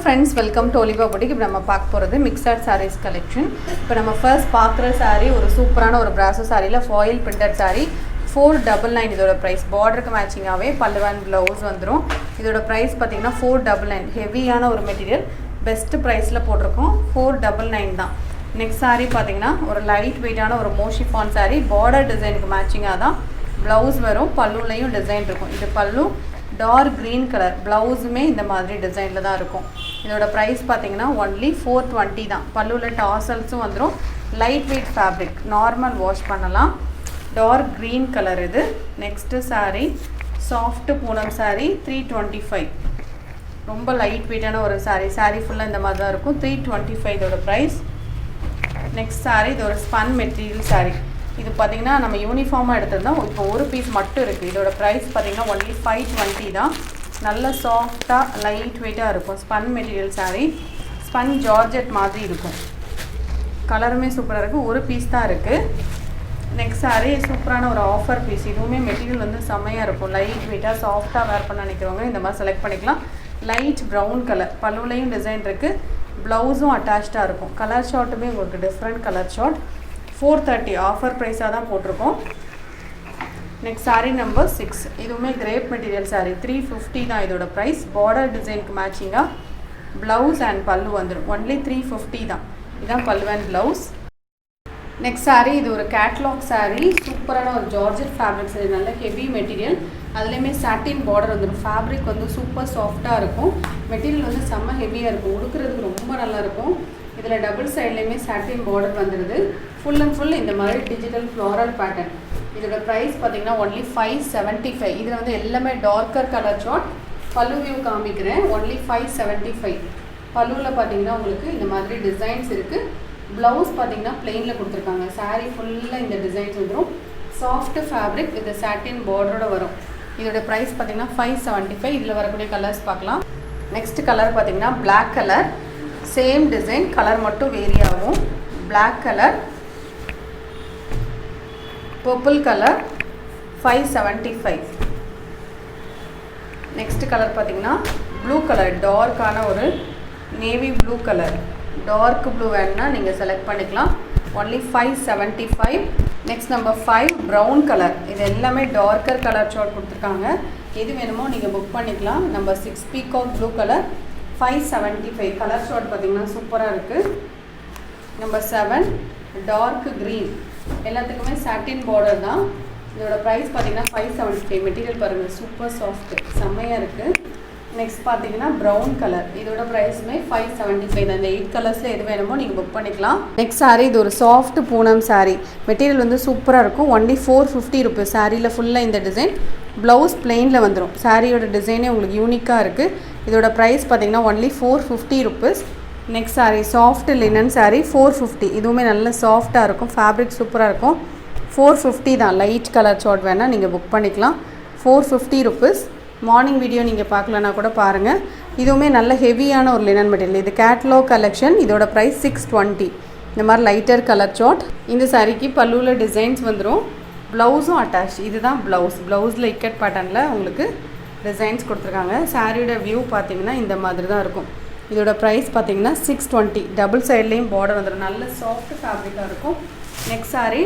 friends, welcome to Oliva Boutique. இப்போ நம்ம பார்க்க போகிறது மிக்சட் sarees collection. இப்போ நம்ம ஃபர்ஸ்ட் பார்க்குற saree ஒரு சூப்பரான ஒரு பிராசோ சாரியில் ஃபாயில் பிரிண்டட் saree 499. இதோட ப்ரைஸ் பார்டருக்கு மேட்சிங்காகவே பல்லுவன் ப்ளவுஸ் வந்துடும். இதோட ப்ரைஸ் பார்த்தீங்கன்னா 499. ஹெவியான ஒரு மெட்டீரியல் பெஸ்ட் ப்ரைஸில் போட்டிருக்கோம். 499 தான். நெக்ஸ்ட் saree பார்த்தீங்கன்னா ஒரு லைட் வெயிட்டான ஒரு மோஷிஃபான் saree. பார்டர் டிசைனுக்கு மேட்சிங்காக தான் ப்ளவுஸ் வரும். பல்லுலையும் டிசைன் இருக்கும். இது பல்லு டார்க் க்ரீன் கலர், ப்ளவுஸுமே இந்த மாதிரி டிசைனில் தான் இருக்கும். இதோட ப்ரைஸ் பார்த்தீங்கன்னா ஒன்லி 420 தான். பல்லுவில் டாசல்ஸும் வந்துடும். Light weight fabric, normal wash பண்ணலாம். டார்க் க்ரீன் கலர் இது. Next saree soft Poonam saree 325. ரொம்ப லைட் வெயிட்டான ஒரு saree ஃபுல்லாக இந்த மாதிரி தான் இருக்கும். 325 இதோட ப்ரைஸ். நெக்ஸ்ட் saree இது ஒரு ஸ்பன் மெட்டீரியல் saree. இது பார்த்தீங்கன்னா நம்ம யூனிஃபார்மாக எடுத்திருந்தோம். இப்போ ஒரு பீஸ் மட்டும் இருக்குது. இதோட ப்ரைஸ் பார்த்தீங்கன்னா ஒன்லி 520 தான். நல்ல சாஃப்டாக லைட் வெயிட்டாக இருக்கும். Spun material saree, spun georgette மாதிரி இருக்கும். கலருமே சூப்பராக இருக்குது. ஒரு பீஸ் தான் இருக்குது. நெக்ஸ்ட் saree சூப்பரான ஒரு ஆஃபர் பீஸ். இதுவுமே மெட்டீரியல் வந்து செம்மையாக இருக்கும். லைட் வெயிட்டாக சாஃப்டாக வேர் பண்ண நினைக்கிறவங்க இந்த மாதிரி செலக்ட் பண்ணிக்கலாம். லைட் ப்ரௌன் கலர், பல்லுலையும் டிசைன் இருக்குது. ப்ளவுஸும் அட்டாச்சாக இருக்கும். கலர் ஷார்ட்டுமே உங்களுக்கு டிஃப்ரெண்ட் கலர் ஷார்ட். 430 ஆஃபர் ப்ரைஸாக தான் போட்டிருக்கோம். Next saree number 6. இதுவுமே கிரேப் மெட்டீரியல் saree 350 தான் இதோட ப்ரைஸ். பார்டர் டிசைனுக்கு மேட்சிங்காக ப்ளவுஸ் அண்ட் பல்லு வந்துடும். ஒன்லி 350 தான். இதுதான் பல்லு அண்ட் ப்ளவுஸ். நெக்ஸ்ட் saree இது ஒரு கேட்லாக் saree. சூப்பரான ஒரு ஜார்ஜெட் ஃபேப்ரிக் saree. நல்ல ஹெவி மெட்டீரியல். அதுலேயுமே சாட்டின் பார்டர் வந்துடும். ஃபேப்ரிக் வந்து சூப்பர் சாஃப்டாக இருக்கும். மெட்டீரியல் வந்து செம்ம ஹெவியாக இருக்கும். உடுக்கிறதுக்கு ரொம்ப நல்லாயிருக்கும். இதில் டபுள் சைட்லேயுமே சாட்டின் பார்டர் வந்துடுது. ஃபுல் அண்ட் ஃபுல் இந்த மாதிரி டிஜிட்டல் ஃப்ளாரல் பேட்டர்ன். இதோட ப்ரைஸ் பார்த்தீங்கன்னா ஒன்லி 575. இதில் வந்து எல்லாமே டார்க்கர் கலர் ஷார்ட். பல்லு வியூ காமிக்கிறேன். ஒன்லி 575. பல்லுவில் பார்த்தீங்கன்னா உங்களுக்கு இந்த மாதிரி டிசைன்ஸ் இருக்குது. ப்ளவுஸ் பார்த்தீங்கன்னா பிளெயினில் கொடுத்துருக்காங்க. saree ஃபுல்லாக இந்த டிசைன்ஸ் வந்துடும். சாஃப்ட் ஃபேப்ரிக் வித் சாட்டின் பார்டரோட வரும். இதோட ப்ரைஸ் பார்த்தீங்கன்னா 575. இதில் வரக்கூடிய கலர்ஸ் பார்க்கலாம். நெக்ஸ்ட் கலர் பார்த்தீங்கன்னா black colour. Same design, colour மட்டும் வேரி ஆகும். Black colour, purple colour 575. Next colour பார்த்தீங்கன்னா ப்ளூ கலர், டார்க்கான ஒரு navy blue colour. Dark blue வேணுன்னா நீங்கள் செலக்ட் பண்ணிக்கலாம். Only 575. Next number 5 brown colour. இது எல்லாமே டார்க்கர் கலர் ஷார்ட் கொடுத்துருக்காங்க. எது வேணுமோ நீங்கள் புக் பண்ணிக்கலாம். Number 6 peacock blue colour 575. Colour ஷார்ட் பார்த்தீங்கன்னா சூப்பராக இருக்குது. Number 7 dark green. எல்லாத்துக்குமே சாட்டின் பார்டர் தான். இதோட ப்ரைஸ் பார்த்தீங்கன்னா 575. மெட்டீரியல் பாருங்கள், சூப்பர் சாஃப்ட், செம்மையாக இருக்குது. நெக்ஸ்ட் பார்த்தீங்கன்னா ப்ரௌன் கலர். இதோட ப்ரைஸுமே 575 தான். இந்த 8 கலர்ஸில் எது வேணுமோ நீங்கள் புக் பண்ணிக்கலாம். நெக்ஸ்ட் saree இது ஒரு சாஃப்ட் பூனம் saree. மெட்டீரியல் வந்து சூப்பராக இருக்கும். Only 450 rupees. சாரியில் ஃபுல்லாக இந்த டிசைன். ப்ளவுஸ் பிளெயினில் வந்துடும். சாரியோட டிசைனே உங்களுக்கு யூனிக்காக இருக்குது. இதோட ப்ரைஸ் பார்த்தீங்கன்னா only 450 rupees. Next saree soft linen saree 450. இதுவுமே நல்ல சாஃப்டாக இருக்கும். ஃபேப்ரிக் சூப்பராக இருக்கும். 450 தான். லைட் கலர் ஷார்ட் வேணால் நீங்கள் புக் பண்ணிக்கலாம். 450 ருபீஸ். மார்னிங் வீடியோ நீங்கள் பார்க்கலன்னா கூட பாருங்கள். இதுவுமே நல்ல ஹெவியான ஒரு லினன் மெட்டீரியல். இது கேட்லாக் கலெக்ஷன். இதோட ப்ரைஸ் 620. இந்த மாதிரி லைட்டர் கலர் ஷார்ட். இந்த சாரிக்கு பல்லுவில் டிசைன்ஸ் வந்துடும். ப்ளவுஸும் அட்டாச். இதுதான் ப்ளவுஸ். ப்ளவுஸில் இக்கட் பேட்டர்னில் உங்களுக்கு டிசைன்ஸ் கொடுத்துருக்காங்க. சாரியோட வியூ பார்த்தீங்கன்னா இந்த மாதிரி தான் இருக்கும். இதோட ப்ரைஸ் பார்த்தீங்கன்னா 620. டபுள் சைட்லேயும் பார்டர் வந்துடும். நல்ல சாஃப்ட் ஃபேப்ரிக்காக இருக்கும். நெக்ஸ்ட் saree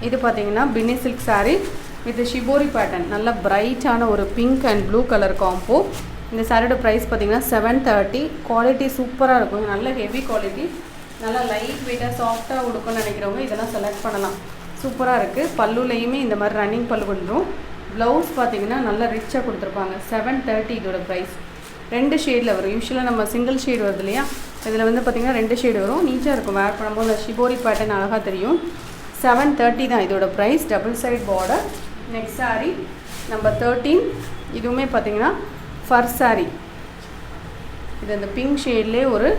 இது பார்த்தீங்கன்னா பின்னி silk saree with shibori pattern. நல்ல பிரைட்டான ஒரு pink and blue colour combo. இந்த சாரியோட ப்ரைஸ் பார்த்தீங்கன்னா 730. குவாலிட்டி சூப்பராக இருக்கும். நல்ல ஹெவி குவாலிட்டி. நல்லா லைட் வெயிட்டாக சாஃப்டாக உடுக்கணும்னு நினைக்கிறவங்க இதெல்லாம் செலக்ட் பண்ணலாம். சூப்பராக இருக்குது. பல்லுலையுமே இந்த மாதிரி ரன்னிங் பல்லு வந்துடும். ப்ளவுஸ் பார்த்தீங்கன்னா நல்லா ரிச்சாக கொடுத்துருப்பாங்க. 730 இதோட ப்ரைஸ். 2 ஷேடில் வரும். யூஸ்வலாக நம்ம சிங்கிள் ஷேடு வருது இல்லையா, இதில் வந்து பார்த்திங்கன்னா 2 ஷேடு வரும். நீட்டாக இருக்கும். வேர் பண்ணும்போது அந்த ஷிபோரி பேட்டர்ன் அழகாக தெரியும். 730 தான் இதோட price. Double side border. Next saree number 13. இதுவுமே பார்த்தீங்கன்னா ஃபர் saree. இது அந்த பிங்க் ஷேட்லேயே ஒரு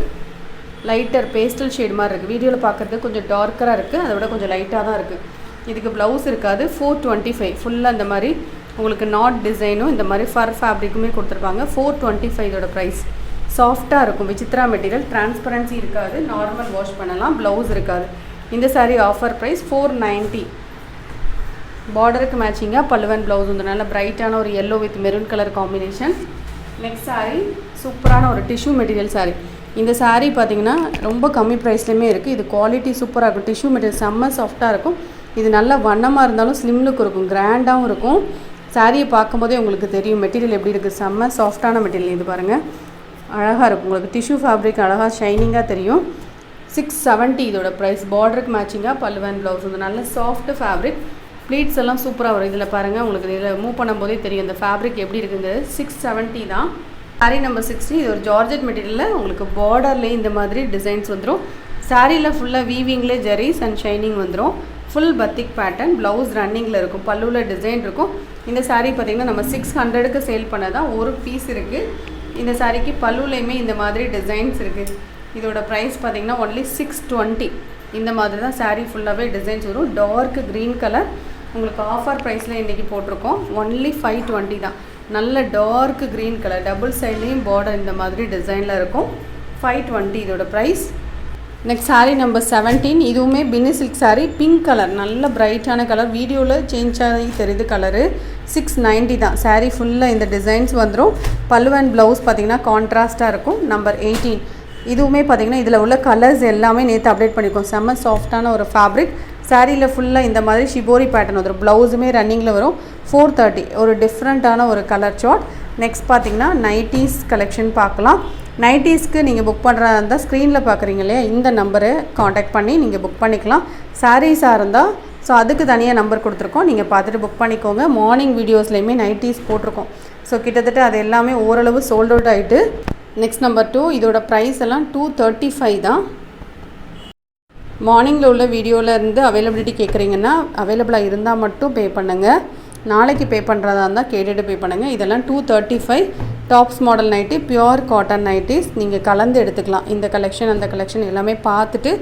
லைட்டர் பேஸ்டல் ஷேட் மாதிரி இருக்குது. வீடியோவில் பார்க்குறதுக்கு கொஞ்சம் டார்க்கராக இருக்குது. அதை விட கொஞ்சம் லைட்டாக தான் இருக்குது. இதுக்கு ப்ளவுஸ் இருக்காது. 425. ஃபுல்லாக இந்த மாதிரி உங்களுக்கு நாட் டிசைனும் இந்த மாதிரி ஃபர் ஃபேப்ரிக்குமே கொடுத்துருப்பாங்க. 425 இதோட ப்ரைஸ். சாஃப்டாக இருக்கும். விசித்ரா மெட்டீரியல். டிரான்ஸ்பரன்சி இருக்காது. நார்மல் வாஷ் பண்ணலாம். ப்ளவுஸ் இருக்காது. இந்த saree ஆஃபர் ப்ரைஸ் 490. பார்டருக்கு மேட்சிங்காக பல்லுவன் ப்ளவுஸ் வந்து நல்ல பிரைட்டான ஒரு yellow with maroon colour combination. Next saree சூப்பரான ஒரு டிஷ்யூ மெட்டீரியல் saree. இந்த saree பார்த்தீங்கன்னா ரொம்ப கம்மி ப்ரைஸ்லையுமே இருக்குது. இது குவாலிட்டி சூப்பராக இருக்கும். டிஷ்யூ மெட்டீரியல் செம்ம சாஃப்டாக இருக்கும். இது நல்ல வண்ணமாக இருந்தாலும் ஸ்லிம் லுக் இருக்கும், கிராண்டாகவும் இருக்கும். சாரியை பார்க்கும்போதே உங்களுக்கு தெரியும் மெட்டீரியல் எப்படி இருக்குது. செம்ம சாஃப்டான மெட்டீரியல். இது பாருங்கள், அழகாக இருக்கும். உங்களுக்கு டிஷ்யூ ஃபேப்ரிக் அழகாக ஷைனிங்காக தெரியும். 670 இதோட ப்ரைஸ். பார்டருக்கு மேட்சிங்காக பல்லு அண்ட் ப்ளவுஸ். இது நல்ல சாஃப்ட் ஃபேப்ரிக். ப்ளீட்ஸ் எல்லாம் சூப்பராக வரும். இதில் பாருங்கள், உங்களுக்கு இதில் மூவ் பண்ணும்போதே தெரியும் இந்த ஃபேப்ரிக் எப்படி இருக்குங்கிறது. 670 தான். சாரீ நம்பர் 60. இது ஒரு ஜார்ஜெட் மெட்டீரியலில் உங்களுக்கு பார்டர்லேயே இந்த மாதிரி டிசைன்ஸ் வந்துடும். சாரியில் ஃபுல்லாக வீவிங்லேயே ஜெரிஸ் அண்ட் ஷைனிங் வந்துடும். Full batik pattern. ப்ளவுஸ் ரன்னிங்கில் இருக்கும், பல்லுவில் டிசைன் இருக்கும். இந்த சாரீ பார்த்திங்கன்னா நம்ம 600க்கு சேல் பண்ணதான் ஒரு பீஸ் இருக்குது. இந்த சாரீக்கு பல்லுலையுமே இந்த மாதிரி டிசைன்ஸ் இருக்குது. இதோட ப்ரைஸ் பார்த்திங்கன்னா ஒன்லி 620. இந்த மாதிரி தான் சாரீ ஃபுல்லாகவே டிசைன்ஸ் வரும். டார்க் க்ரீன் கலர் உங்களுக்கு ஆஃபர் ப்ரைஸில் இன்றைக்கி போட்டிருக்கோம். ஒன்லி 520 தான். நல்ல டார்க் க்ரீன் கலர், டபுள் சைட்லேயும் பார்டர் இந்த மாதிரி டிசைனில் இருக்கும். 520 இதோட ப்ரைஸ். Next sari number 17. இதுவுமே பின்னி சில்க் சாரீ. பிங்க் கலர், நல்ல பிரைட்டான கலர். வீடியோவில் சேஞ்ச் ஆகி தெரியுது கலரு. 690 தான். சாரீ ஃபுல்லாக இந்த டிசைன்ஸ் வந்துடும். பல்லு அண்ட் ப்ளவுஸ் பார்த்திங்கன்னா கான்ட்ராஸ்ட்டாக இருக்கும். நம்பர் 18. இதுவுமே பார்த்திங்கன்னா இதில் உள்ள கலர்ஸ் எல்லாமே நேற்று அப்டேட் பண்ணியிருக்கோம். செம்ம சாஃப்டான ஒரு ஃபேப்ரிக். சாரியில் ஃபுல்லாக இந்த மாதிரி ஷிபோரி பேட்டர்ன் வந்துடும். ப்ளவுஸுமே ரன்னிங்கில் வரும். 430. ஒரு டிஃப்ரெண்ட்டான ஒரு கலர் சார்ட். நெக்ஸ்ட் பார்த்திங்கன்னா நைட்டிஸ் கலெக்ஷன் பார்க்கலாம். நைட்டிஸ்க்கு நீங்கள் புக் பண்ணுறதா இருந்தால் ஸ்க்ரீனில் பார்க்குறீங்க இல்லையா, இந்த நம்பரை காண்டாக்ட் பண்ணி நீங்கள் புக் பண்ணிக்கலாம். சாரீஸாக இருந்தால் ஸோ அதுக்கு தனியாக நம்பர் கொடுத்துருக்கோம், நீங்கள் பார்த்துட்டு புக் பண்ணிக்கோங்க. மார்னிங் வீடியோஸ்லையுமே நைட்டிஸ் போட்டிருக்கோம். ஸோ கிட்டத்தட்ட அது எல்லாமே ஓரளவு சோல்ட் அவுட் ஆகிட்டு. Next number 2. இதோட ப்ரைஸ் எல்லாம் 235 தான். மார்னிங்கில் உள்ள வீடியோவில் இருந்து அவைலபிலிட்டி கேட்குறீங்கன்னா அவைலபிளாக இருந்தால் மட்டும் பே பண்ணுங்கள். நாளைக்கு பே பண்ணுறதா இருந்தால் கேட்டுட்டு பே பண்ணுங்கள். இதெல்லாம் 235. Tops model nightie, pure cotton nighties. நீங்கள் கலந்து எடுத்துக்கலாம். இந்த கலெக்ஷன் அந்த கலெக்ஷன் எல்லாமே பார்த்துட்டு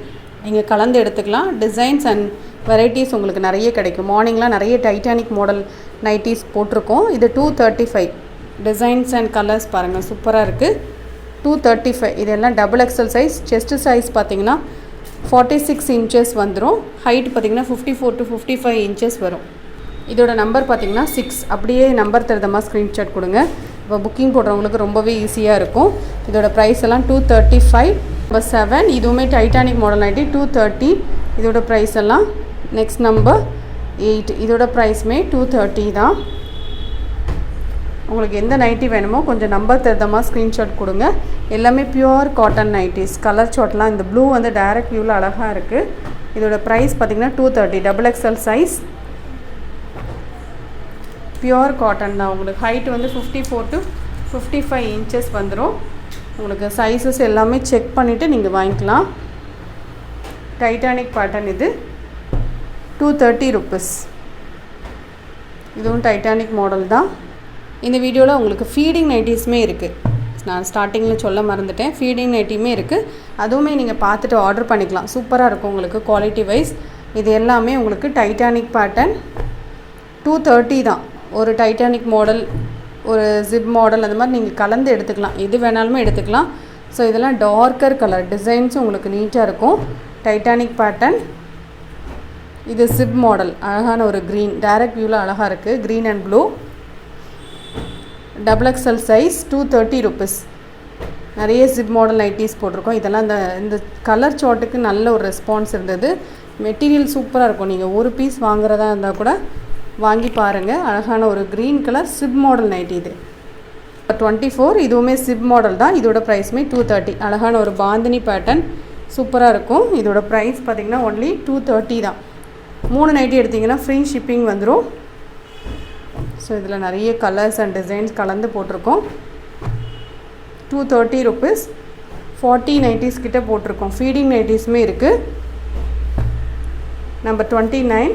நீங்கள் கலந்து எடுத்துக்கலாம். டிசைன்ஸ் அண்ட் வெரைட்டிஸ் உங்களுக்கு நிறைய கிடைக்கும். மார்னிங்லாம் நிறைய டைட்டானிக் மாடல் நைட்டிஸ் போட்டிருக்கோம். இது 235. டிசைன்ஸ் அண்ட் கலர்ஸ் பாருங்கள், சூப்பராக இருக்குது. 235. இதெல்லாம் double XL size. Chest size பார்த்திங்கன்னா 46 இன்ச்சஸ் வந்துடும். ஹைட் பார்த்திங்கன்னா 54 to 55 இன்ச்சஸ் வரும். இதோட நம்பர் பார்த்திங்கன்னா 6. அப்படியே நம்பர் தருதமாக ஸ்க்ரீன்ஷாட் கொடுங்க. இப்போ புக்கிங் போடுறவங்களுக்கு ரொம்பவே ஈஸியாக இருக்கும். இதோட ப்ரைஸ் எல்லாம் 235. நம்பர் 7. இதுவுமே டைட்டானிக் மாடல் நைட்டி 230. இதோட ப்ரைஸ் எல்லாம். Next number 8. இதோட ப்ரைஸுமே 230 தான். உங்களுக்கு எந்த நைட்டி வேணுமோ கொஞ்சம் நம்பர் தருதமாக ஸ்க்ரீன்ஷாட் கொடுங்க. எல்லாமே பியூர் காட்டன் நைட்டிஸ். கலர் சார்ட்லாம் இந்த ப்ளூ வந்து டைரக்ட் வியூவில் அழகாக இருக்குது. இதோட ப்ரைஸ் பார்த்திங்கன்னா 230. Double XL size. Pure cotton தான். உங்களுக்கு ஹைட் வந்து 54 to 55 இன்ச்சஸ் வந்துடும். உங்களுக்கு சைஸஸ் எல்லாமே செக் பண்ணிவிட்டு நீங்கள் வாங்கிக்கலாம். Titanic pattern. இது 230 rupees. இதுவும் டைட்டானிக் மாடல் தான். இந்த வீடியோவில் உங்களுக்கு ஃபீடிங் நைட்டிஸுமே இருக்குது. நான் ஸ்டார்டிங்கில் சொல்ல மறந்துட்டேன். ஃபீடிங் நைட்டியுமே இருக்குது. அதுவுமே நீங்கள் பார்த்துட்டு ஆர்டர் பண்ணிக்கலாம். சூப்பராக இருக்கும் உங்களுக்கு குவாலிட்டி வைஸ். இது எல்லாமே உங்களுக்கு டைட்டானிக் பேட்டர்ன். 230 தான். ஒரு டைட்டானிக் மாடல், ஒரு ஜிப் மாடல், அந்த மாதிரி நீங்கள் கலந்து எடுத்துக்கலாம். எது வேணாலுமே எடுத்துக்கலாம். ஸோ இதெல்லாம் டார்க்கர் கலர். டிசைன்ஸும் உங்களுக்கு நீட்டாக இருக்கும். Titanic pattern. இது ஜிப் மாடல். அழகான ஒரு க்ரீன், டைரக்ட் வியூவில் அழகாக இருக்குது. Green and blue. Double XL size. 230 rupees. நிறைய ஜிப் மாடல் நைட்டிஸ் போட்டிருக்கோம். இதெல்லாம் இந்த கலர் சார்ட்டுக்கு நல்ல ஒரு ரெஸ்பான்ஸ் இருந்தது. மெட்டீரியல் சூப்பராக இருக்கும். நீங்கள் ஒரு பீஸ் வாங்குறதா இருந்தால் கூட வாங்கி பாருங்கள். அழகான ஒரு green colour zip model nightie. இது 24. இதுவுமே ஜிப் மாடல் தான். இதோட ப்ரைஸுமே 230. அழகான ஒரு பாந்தினி பேட்டர்ன். சூப்பராக இருக்கும். இதோட ப்ரைஸ் பார்த்திங்கன்னா ஒன்லி 230 தான். 3 நைட்டி எடுத்திங்கன்னா ஃப்ரீ ஷிப்பிங் வந்துடும். ஸோ இதில் நிறைய கலர்ஸ் அண்ட் டிசைன்ஸ் கலந்து போட்டிருக்கோம். 230 rupees. 40 நைட்டிஸ் கிட்ட போட்டிருக்கோம். ஃபீடிங் நைட்டிஸுமே இருக்குது. நம்பர் 29.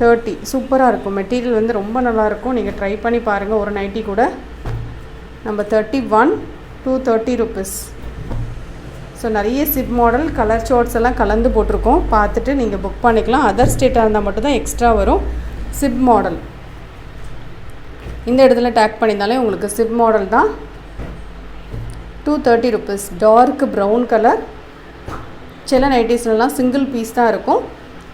30. சூப்பராக இருக்கும். மெட்டீரியல் வந்து ரொம்ப நல்லாயிருக்கும். நீங்கள் ட்ரை பண்ணி பாருங்கள் ஒரு நைட்டி கூட. நம்பர் 31. 230 rupees. ஸோ நிறைய சிப் மாடல் கலர் சார்ட்ஸ் எல்லாம் கலந்து போட்டிருக்கோம். பார்த்துட்டு நீங்கள் புக் பண்ணிக்கலாம். அதர் ஸ்டேட்டாக இருந்தால் மட்டும்தான் எக்ஸ்ட்ரா வரும். சிப் மாடல் இந்த இடத்துல டேக் பண்ணியிருந்தாலே உங்களுக்கு சிப் மாடல் தான். 230 rupees. Dark brown colour. சில நைட்டிஸ்லாம் சிங்கிள் பீஸ் தான் இருக்கும்.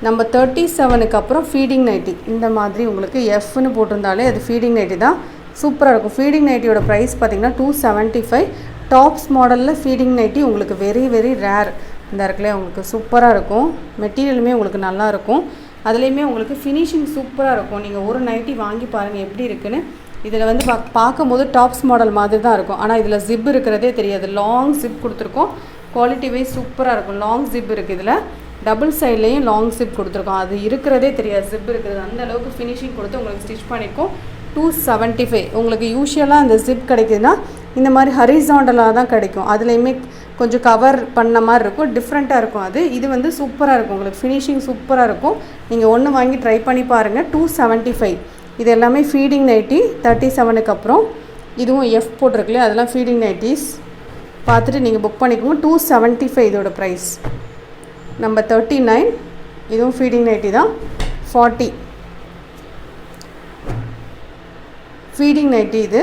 நம்பர் 37க்கு அப்புறம் ஃபீடிங் நைட்டி. இந்த மாதிரி உங்களுக்கு எஃப்னு போட்டிருந்தாலே அது ஃபீடிங் நைட்டி தான். சூப்பராக இருக்கும். ஃபீடிங் நைட்டியோட ப்ரைஸ் பார்த்திங்கன்னா 275. டாப்ஸ் மாடலில் ஃபீடிங் நைட்டி உங்களுக்கு வெரி வெரி ரேர். இந்த இடத்துல உங்களுக்கு சூப்பராக இருக்கும். மெட்டீரியலுமே உங்களுக்கு நல்லா இருக்கும். அதுலேயுமே உங்களுக்கு ஃபினிஷிங் சூப்பராக இருக்கும். நீங்கள் ஒரு நைட்டி வாங்கி பாருங்கள் எப்படி இருக்குன்னு. இதில் வந்து பார்க்கும்போது டாப்ஸ் மாடல் மாதிரி தான் இருக்கும். ஆனால் இதில் ஜிப் இருக்கிறதே தெரியாது. லாங் ஜிப் கொடுத்துருக்கோம். குவாலிட்டி வைஸ் சூப்பராக இருக்கும். லாங் ஜிப் இருக்குது. இதில் டபுள் சைட்லேயும் லாங் ஜிப் கொடுத்துருக்கோம். அது இருக்கிறதே தெரியாது ஜிப் இருக்கிறது. அந்த அளவுக்கு ஃபினிஷிங் கொடுத்து உங்களுக்கு ஸ்டிச் பண்ணியிருக்கோம். 275. உங்களுக்கு யூஷுவலாக அந்த ஜிப் கிடைக்குதுன்னா இந்த மாதிரி ஹரிசாண்டலாக தான் கிடைக்கும். அதுலேயுமே கொஞ்சம் கவர் பண்ண மாதிரி இருக்கும். டிஃப்ரெண்ட்டாக இருக்கும். இது வந்து சூப்பராக இருக்கும். உங்களுக்கு ஃபினிஷிங் சூப்பராக இருக்கும். நீங்கள் ஒன்று வாங்கி ட்ரை பண்ணி பாருங்கள். 275. இது எல்லாமே ஃபீடிங் நைட்டி. 37க்கு அப்புறம் இதுவும் எஃப் போட்டிருக்குல்லையே அதெல்லாம் ஃபீடிங் நைட்டிஸ். பார்த்துட்டு நீங்கள் புக் பண்ணிக்கோங்க. 275 இதோட ப்ரைஸ். நம்பர் 39 இதுவும் ஃபீடிங் நைட்டி தான். 40 ஃபீடிங் நைட்டி. இது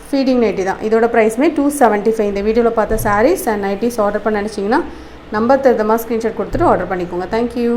ஃபீடிங் நைட்டி தான். இதோட ப்ரைஸுமே 275. இந்த வீடியோவில் பார்த்த சாரீஸ் அண்ட் நைட்டிஸ் ஆர்டர் பண்ண நினச்சிங்கன்னா நம்பர் தருதமாக ஸ்க்ரீன்ஷாட் கொடுத்துட்டு ஆர்டர் பண்ணிக்கோங்க. தேங்க்யூ.